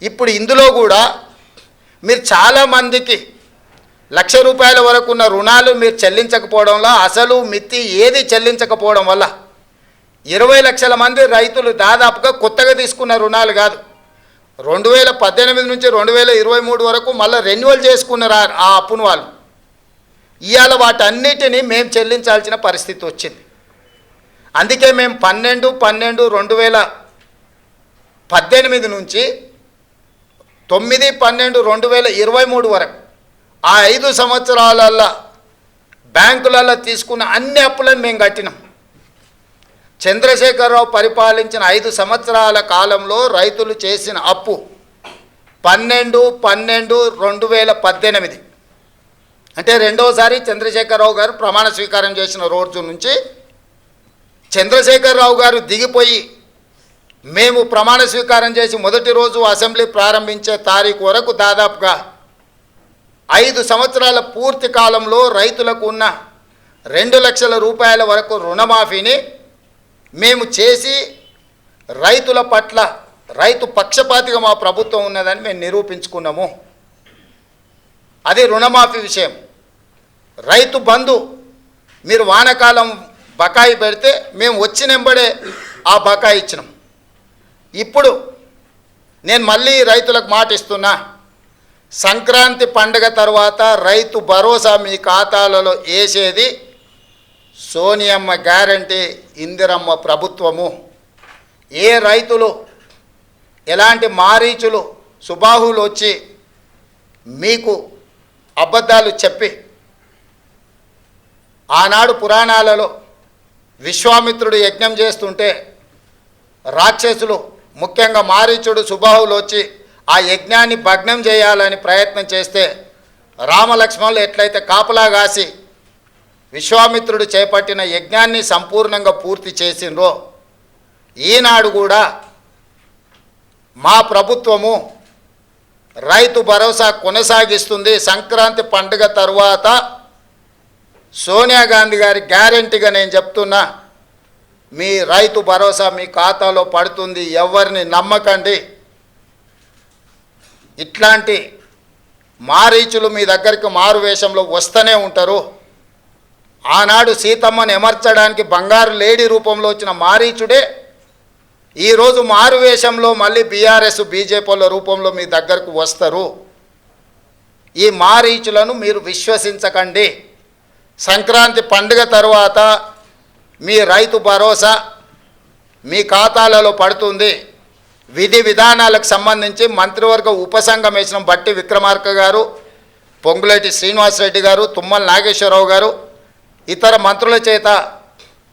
ఇప్పుడు ఇందులో కూడా మీరు చాలామందికి ₹1,00,000 వరకు ఉన్న రుణాలు మీరు చెల్లించకపోవడంలో అసలు మితి ఏది చెల్లించకపోవడం వల్ల 20 లక్షల మంది రైతులు దాదాపుగా కొత్తగా తీసుకున్న రుణాలు కాదు 2018 నుంచి 2023 వరకు మళ్ళీ రెన్యువల్ చేసుకున్నారు ఆ అప్పును వాళ్ళు. ఇవాళ వాటన్నిటినీ మేము చెల్లించాల్సిన పరిస్థితి వచ్చింది. అందుకే మేము 12/12/2018 నుంచి 9/12/2023 వరకు ఆ 5 సంవత్సరాలలో బ్యాంకులలో తీసుకున్న అన్ని అప్పులను మేము కట్టినాం. చంద్రశేఖరరావు పరిపాలించిన 5 సంవత్సరాల కాలంలో రైతులు చేసిన అప్పు 12/12/2018 అంటే రెండోసారి చంద్రశేఖరరావు గారు ప్రమాణ స్వీకారం చేసిన రోజు నుంచి చంద్రశేఖరరావు గారు దిగిపోయి మేము ప్రమాణ స్వీకారం చేసి మొదటి రోజు అసెంబ్లీ ప్రారంభించే తారీఖు వరకు దాదాపుగా 5 సంవత్సరాల పూర్తి కాలంలో రైతులకు ఉన్న ₹2 లక్షల వరకు రుణమాఫీని మేము చేసి రైతుల పట్ల రైతు పక్షపాతిగా మా ప్రభుత్వం ఉన్నదని మేము నిరూపించుకున్నాము. అది రుణమాఫీ విషయం. రైతు బంధు మీరు వానాకాలం బకాయి పెడితే మేము వచ్చినెంబడే ఆ బకాయి ఇచ్చినాం. ఇప్పుడు నేను మళ్ళీ రైతులకు మాట ఇస్తున్నా, సంక్రాంతి పండుగ తర్వాత రైతు భరోసా మీ ఖాతాలలో వేసేది సోనియమ్మ గ్యారంటీ, ఇందిరమ్మ ప్రభుత్వము. ఏ రైతులు ఎలాంటి మారీచులు సుబాహులు వచ్చి మీకు అబద్ధాలు చెప్పి ఆనాడు పురాణాలలో విశ్వామిత్రుడు యజ్ఞం చేస్తుంటే రాక్షసులు ముఖ్యంగా మారీచుడు సుబాహులు వచ్చి ఆ యజ్ఞాన్ని భగ్నం చేయాలని ప్రయత్నం చేస్తే రామలక్ష్మణులు ఎట్లయితే కాపలా కాసి విశ్వామిత్రుడు చేపట్టిన యజ్ఞాన్ని సంపూర్ణంగా పూర్తి చేసిండ్రో ఈనాడు కూడా మా ప్రభుత్వము రైతు భరోసా కొనసాగిస్తుంది. సంక్రాంతి పండుగ తరువాత సోనియా గాంధీ గారి గ్యారెంటీగా నేను చెప్తున్నా, మీ రైతు భరోసా మీ ఖాతాలో పడుతుంది. ఎవరిని నమ్మకండి. ఇట్లాంటి మారీచులు మీ దగ్గరికి మారు వేషంలో వస్తూనే ఉంటారు. ఆనాడు సీతమ్మను ఎమర్చడానికి బంగారు లేడీ రూపంలో వచ్చిన మారీచుడే ఈరోజు మారు వేషంలో మళ్ళీ బీఆర్ఎస్ బీజేపీల రూపంలో మీ దగ్గరకు వస్తారు. ఈ మారీచులను మీరు విశ్వసించకండి. సంక్రాంతి పండుగ తర్వాత మీ రైతు భరోసా మీ ఖాతాలలో పడుతుంది. విధి విధానాలకు సంబంధించి మంత్రివర్గ ఉపసంఘం వేసిన బట్టి విక్రమార్క గారు, పొంగులేటి శ్రీనివాసరెడ్డి గారు, తుమ్మల నాగేశ్వరరావు గారు ఇతర మంత్రుల చేత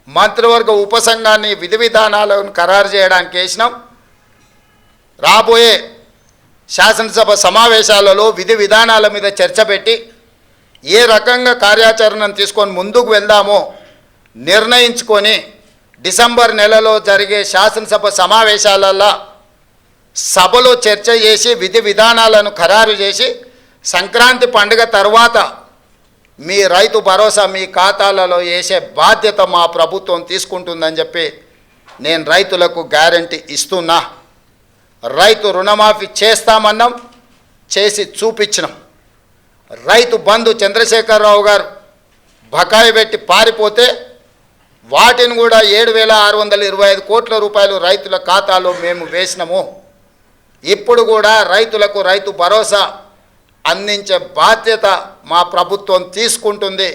మంత్రివర్గ ఉపసంఘాన్ని విధి విధానాలను ఖరారు చేయడానికి వేసినాం. రాబోయే శాసనసభ సమావేశాలలో విధి విధానాల మీద చర్చ పెట్టి ఏ రకంగా కార్యాచరణను తీసుకొని ముందుకు వెళ్దామో నిర్ణయించుకొని డిసెంబర్ నెలలో జరిగే శాసనసభ సమావేశాలలో సభలో చర్చ చేసి విధి విధానాలను ఖరారు చేసి సంక్రాంతి పండుగ తర్వాత మీ రైతు భరోసా మీ ఖాతాలలో వేసే బాధ్యత మా ప్రభుత్వం తీసుకుంటుందని చెప్పి నేను రైతులకు గ్యారంటీ ఇస్తున్నా. రైతు రుణమాఫీ చేస్తామన్నాం, చేసి చూపించినాం. రైతు బంధు చంద్రశేఖరరావు గారు బకాయి పెట్టి పారిపోతే వాటిని కూడా 7,625 కోట్ల రూపాయలు రైతుల ఖాతాలో మేము వేసినాము. ఇప్పుడు కూడా రైతులకు రైతు భరోసా అందించే బాధ్యత మా ప్రభుత్వం తీసుకుంటుంది.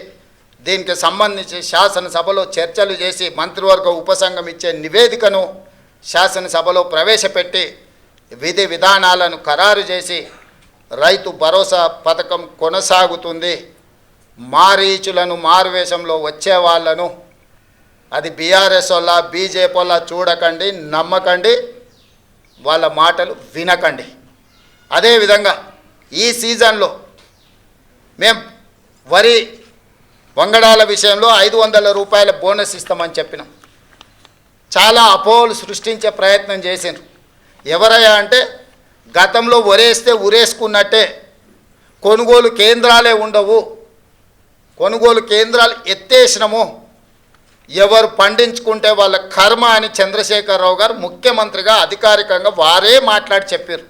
దీనికి సంబంధించి శాసనసభలో చర్చలు చేసి మంత్రివర్గ ఉపసంఘం ఇచ్చే నివేదికను శాసనసభలో ప్రవేశపెట్టి విధి విధానాలను ఖరారు చేసి రైతు భరోసా పథకం కొనసాగుతుంది. మారీచులను మారువేషంలో వచ్చే వాళ్ళను అది బీఆర్ఎస్ వల్ల బీజేపీ వల్ల చూడకండి, నమ్మకండి, వాళ్ళ మాటలు వినకండి. అదేవిధంగా ఈ సీజన్లో మేము వరి వంగడాల విషయంలో ₹500 బోనస్ ఇస్తామని చెప్పినాం. చాలా అపోహలు సృష్టించే ప్రయత్నం చేసిండ్రు. ఎవరయ్యా అంటే గతంలో వరేస్తే ఉరేసుకున్నట్టే కొనుగోలు కేంద్రాలే ఉండవు, కొనుగోలు కేంద్రాలు ఎత్తేసినాము, ఎవరు పండించుకుంటే వాళ్ళ కర్మ అని చంద్రశేఖరరావు గారు ముఖ్యమంత్రిగా అధికారికంగా వారే మాట్లాడి చెప్పారు.